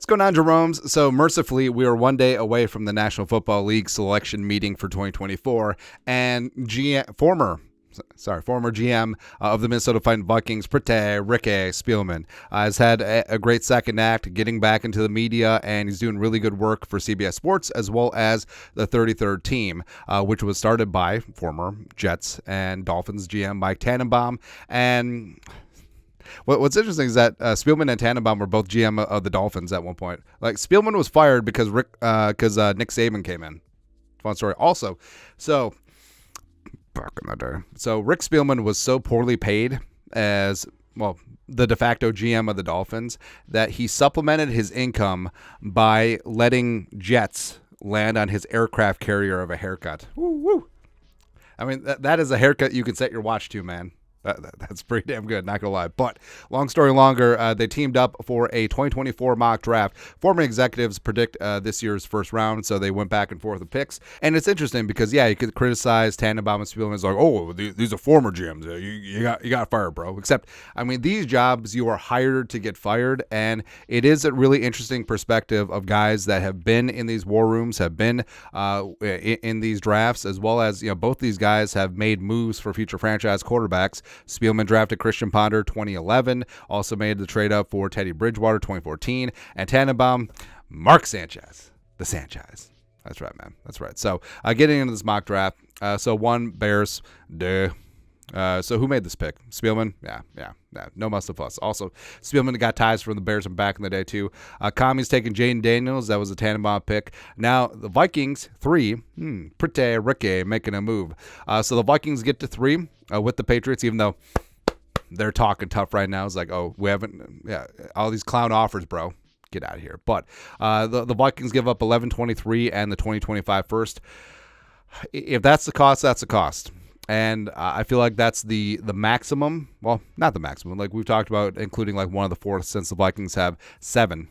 going on, Jerome's? So mercifully, we are one day away from the National Football League selection meeting for 2024, and former GM of the Minnesota Vikings, Ricky Spielman, has had a great second act, getting back into the media, and he's doing really good work for CBS Sports as well as the 33rd team, which was started by former Jets and Dolphins GM Mike Tannenbaum. And what's interesting is that Spielman and Tannenbaum were both GM of the Dolphins at one point. Like, Spielman was fired because Nick Saban came in. Fun story. Also, so back in the day, so Rick Spielman was so poorly paid as, well, the de facto GM of the Dolphins, that he supplemented his income by letting jets land on his aircraft carrier of a haircut. Woo, woo. I mean, that is a haircut you can set your watch to, man. That's pretty damn good, not going to lie. But long story longer, they teamed up for a 2024 mock draft. Former executives predict this year's first round, so they went back and forth with picks. And it's interesting because, yeah, you could criticize Tannenbaum and Spielman. It's like, oh, these are former GMs. You got fired, bro. Except, I mean, these jobs, you are hired to get fired, and it is a really interesting perspective of guys that have been in these war rooms, have been in these drafts, as well as, you know, both these guys have made moves for future franchise quarterbacks. Spielman drafted Christian Ponder 2011, also made the trade up for Teddy Bridgewater 2014, and Tannenbaum, Mark Sanchez, the Sanchez. That's right, man. That's right. So getting into this mock draft, so one, Bears, duh. So who made this pick? Spielman? Yeah. No must have fuss. Also, Spielman got ties from the Bears from back in the day, too. Commies taking Jaden Daniels. That was a Tannenbaum pick. Now, the Vikings, 3. Pretty Ricky making a move. So the Vikings get to 3 with the Patriots, even though they're talking tough right now. It's like, oh, we haven't, all these clown offers, bro. Get out of here. But the Vikings give up 11-23 and the 2025 first. If that's the cost, that's the cost. And I feel like that's the maximum. Well, not the maximum. Like we've talked about, including like one of the fourth, since the Vikings have 7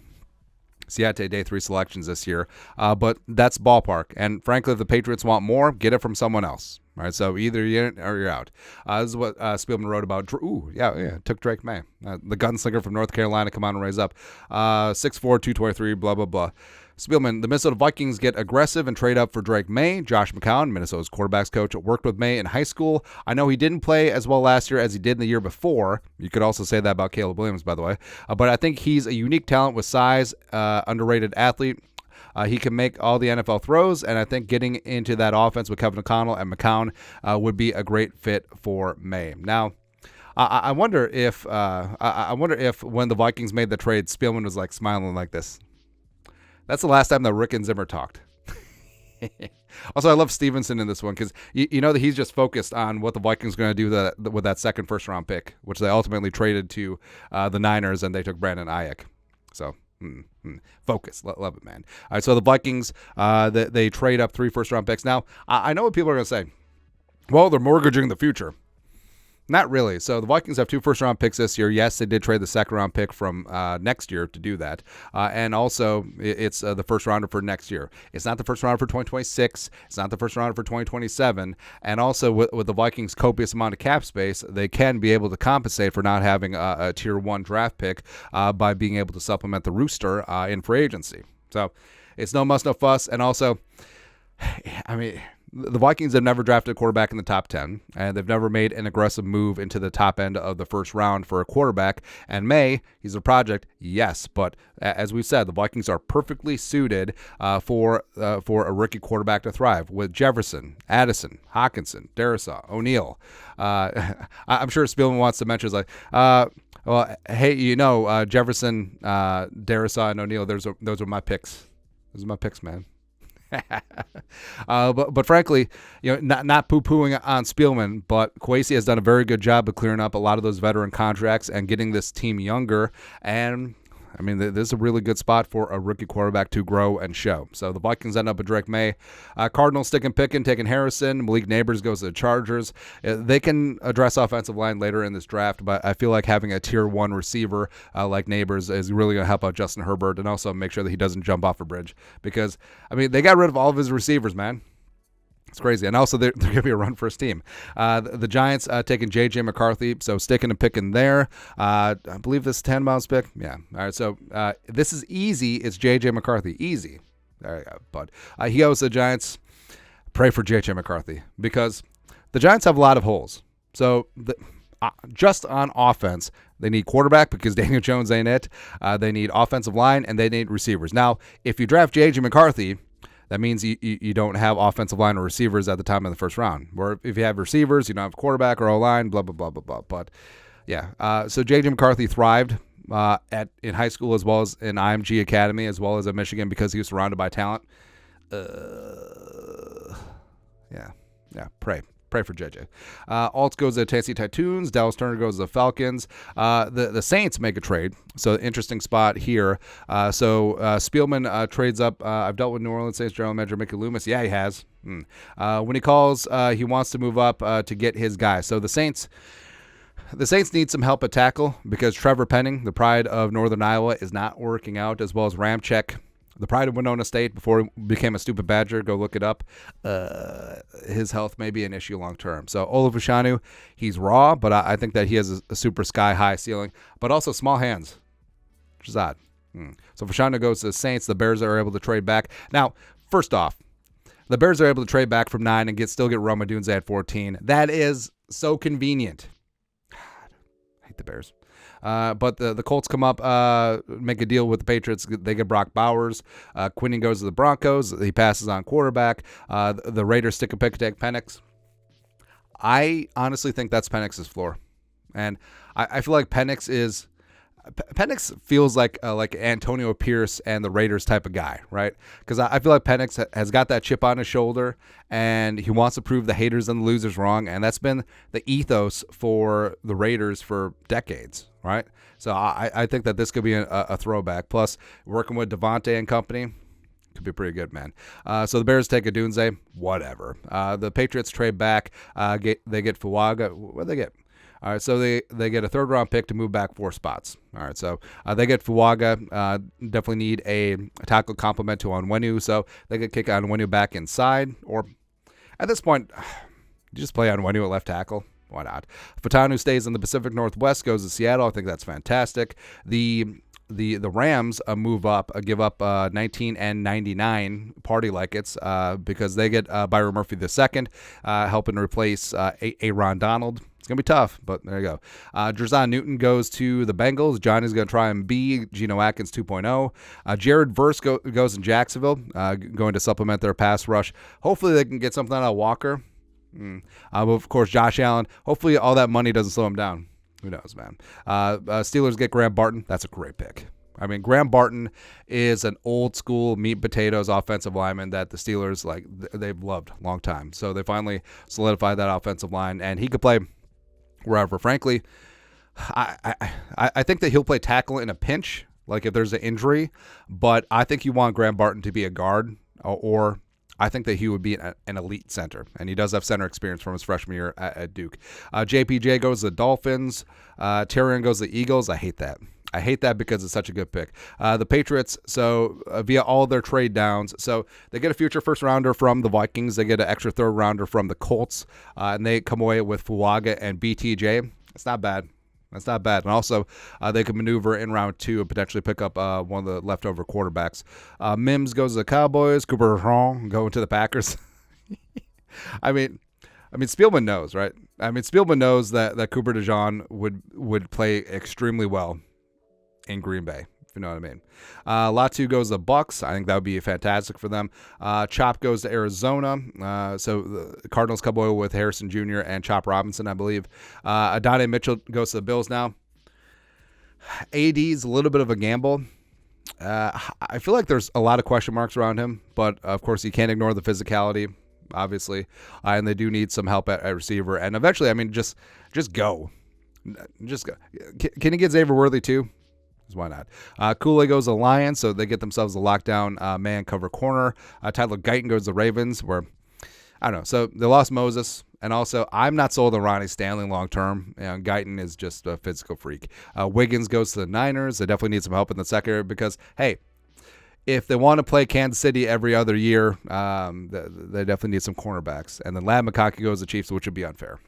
Siete Day 3 selections this year. But that's ballpark. And frankly, if the Patriots want more, get it from someone else. All right, so either you're in or you're out. This is what Spielman wrote about. Took Drake May. The gunslinger from North Carolina, come on and raise up. 6'4", 223, blah, blah, blah. Spielman, the Minnesota Vikings get aggressive and trade up for Drake May. Josh McCown, Minnesota's quarterbacks coach, worked with May in high school. I know he didn't play as well last year as he did in the year before. You could also say that about Caleb Williams, by the way. But I think he's a unique talent with size, underrated athlete. He can make all the NFL throws, and I think getting into that offense with Kevin O'Connell and McCown would be a great fit for May. Now, I wonder if when the Vikings made the trade, Spielman was like smiling like this. That's the last time that Rick and Zimmer talked. Also, I love Stevenson in this one because you know that he's just focused on what the Vikings are going to do with that second first-round pick, which they ultimately traded to the Niners, and they took Brandon Ayuk. So, focus. Love it, man. All right, so the Vikings, they trade up 3 first-round picks. Now, I know what people are going to say. Well, they're mortgaging the future. Not really. So the Vikings have 2 first-round picks this year. Yes, they did trade the second-round pick from next year to do that. And also, it's the first-rounder for next year. It's not the first-rounder for 2026. It's not the first-rounder for 2027. And also, with the Vikings' copious amount of cap space, they can be able to compensate for not having a Tier 1 draft pick by being able to supplement the rooster in free agency. So it's no muss, no fuss. And also, I mean, the Vikings have never drafted a quarterback in the top 10, and they've never made an aggressive move into the top end of the first round for a quarterback. And May, he's a project, yes, but as we've said, the Vikings are perfectly suited for a rookie quarterback to thrive with Jefferson, Addison, Hawkinson, Darrisaw, O'Neal. I'm sure Spielman wants to mention, like, well, hey, Jefferson, Darrisaw, and O'Neal, those are my picks. Those are my picks, man. But frankly, not poo-pooing on Spielman, but Kwesi has done a very good job of clearing up a lot of those veteran contracts and getting this team younger. And I mean, this is a really good spot for a rookie quarterback to grow and show. So the Vikings end up with Drake May. Cardinals sticking picking, taking Harrison. Malik Neighbors goes to the Chargers. They can address offensive line later in this draft, but I feel like having a Tier 1 receiver like Neighbors is really going to help out Justin Herbert and also make sure that he doesn't jump off a bridge. Because, I mean, they got rid of all of his receivers, man. It's crazy. And also, they're going to be a run-first team. The Giants taking J.J. McCarthy, so sticking and picking there. I believe this is Tannenbaum's pick. Yeah. All right, so this is easy. It's J.J. McCarthy. Easy. There you go, bud. He goes to the Giants. Pray for J.J. McCarthy because the Giants have a lot of holes. So just on offense, they need quarterback because Daniel Jones ain't it. They need offensive line, and they need receivers. Now, if you draft J.J. McCarthy, that means you don't have offensive line or receivers at the time of the first round. Or if you have receivers, you don't have quarterback or O-line, blah, blah, blah, blah, blah. But, yeah. So J.J. McCarthy thrived in high school as well as in IMG Academy as well as at Michigan because he was surrounded by talent. Pray for JJ. Alt goes to the Tennessee Titans. Dallas Turner goes to the Falcons. The Saints make a trade. So interesting spot here. Spielman trades up. I've dealt with New Orleans Saints general manager Mickey Loomis. Yeah, he has. When he calls, he wants to move up to get his guy. So the Saints need some help at tackle because Trevor Penning, the pride of Northern Iowa, is not working out, as well as Ramczyk, the pride of Winona State, before he became a stupid Badger. Go look it up. His health may be an issue long term. So Ola Fashanu, he's raw, but I think that he has a super sky-high ceiling, but also small hands, which is odd. So Fashanu goes to the Saints. The Bears are able to trade back. Now, first off, the Bears are able to trade back from 9 and still get Rome Odunze at 14. That is so convenient. I hate the Bears. But the Colts come up, make a deal with the Patriots. They get Brock Bowers. Quinnen goes to the Broncos. He passes on quarterback. The Raiders stick a pick, take Penix. I honestly think that's Penix's floor. And I feel like Penix feels like Antonio Pierce and the Raiders type of guy, right? Because I feel like Penix has got that chip on his shoulder, and he wants to prove the haters and the losers wrong, and that's been the ethos for the Raiders for decades, right? So I think that this could be a throwback. Plus, working with Devontae and company could be pretty good, man. So the Bears take Odunze, whatever. The Patriots trade back. They get Fuaga. What do they get? All right, so they get a third-round pick to move back 4 spots. All right, so they get Fuaga. Definitely need a tackle complement to Onwenu, so they could kick Onwenu back inside. Or at this point, you just play Onwenu at left tackle. Why not? Fatanu stays in the Pacific Northwest, goes to Seattle. I think that's fantastic. The Rams move up, give up 19 and 99, party like it's, because they get Byron Murphy II, helping replace Aaron Donald. It's going to be tough, but there you go. Drazan Newton goes to the Bengals. Johnny's going to try and be Geno Atkins 2.0. Jared Verse goes in Jacksonville, going to supplement their pass rush. Hopefully they can get something out of Walker. But of course, Josh Allen, hopefully all that money doesn't slow him down. Who knows, man? Steelers get Graham Barton. That's a great pick. I mean, Graham Barton is an old school meat and potatoes offensive lineman that the Steelers, they've loved a long time. So they finally solidified that offensive line, and he could play wherever. Frankly, I think that he'll play tackle in a pinch, like if there's an injury, but I think you want Graham Barton to be a guard, or I think that he would be an elite center, and he does have center experience from his freshman year at Duke. JPJ goes to the Dolphins. Tyrion goes to the Eagles. I hate that. I hate that because it's such a good pick. The Patriots, so via all their trade downs, so they get a future first rounder from the Vikings. They get an extra third rounder from the Colts, and they come away with Fuaga and BTJ. It's not bad. That's not bad. And also, they can maneuver in round 2 and potentially pick up one of the leftover quarterbacks. Mims goes to the Cowboys. Cooper DeJean going to the Packers. I mean, Spielman knows, right? I mean, Spielman knows that Cooper DeJean would play extremely well in Green Bay, if you know what I mean. Latu goes to the Bucks. I think that would be fantastic for them. Chop goes to Arizona. So the Cardinals come away with Harrison Jr. and Chop Robinson, I believe. Adonai Mitchell goes to the Bills now. AD's a little bit of a gamble. I feel like there's a lot of question marks around him, but of course you can't ignore the physicality, obviously. And they do need some help at receiver. And eventually, I mean, just go. Just go. Can he get Xavier Worthy too? Why not? Kool-Aid goes to the Lions, so they get themselves a lockdown man cover corner. Tyler Guyton goes to the Ravens, where, I don't know. So they lost Moses, and also I'm not sold on Ronnie Stanley long term. Guyton is just a physical freak. Wiggins goes to the Niners. They definitely need some help in the secondary because, hey, if they want to play Kansas City every other year, they definitely need some cornerbacks. And then Lad McConkey goes to the Chiefs, which would be unfair.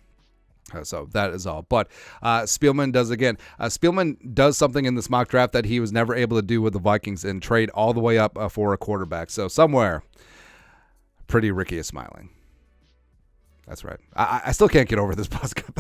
So that is all. But Spielman does again. Spielman does something in this mock draft that he was never able to do with the Vikings and trade all the way up for a quarterback. So somewhere, Pretty Ricky is smiling. That's right. I still can't get over this buzz cut.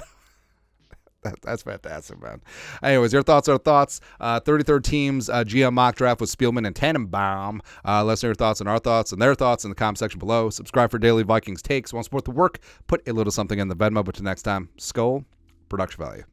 That's fantastic, man. Anyways, your thoughts are thoughts. 33rd teams GM mock draft with Spielman and Tannenbaum. Let us know your thoughts and our thoughts and their thoughts in the comment section below. Subscribe for daily Vikings takes. Want to support the work? Put a little something in the Venmo. But till next time, Skull, production value.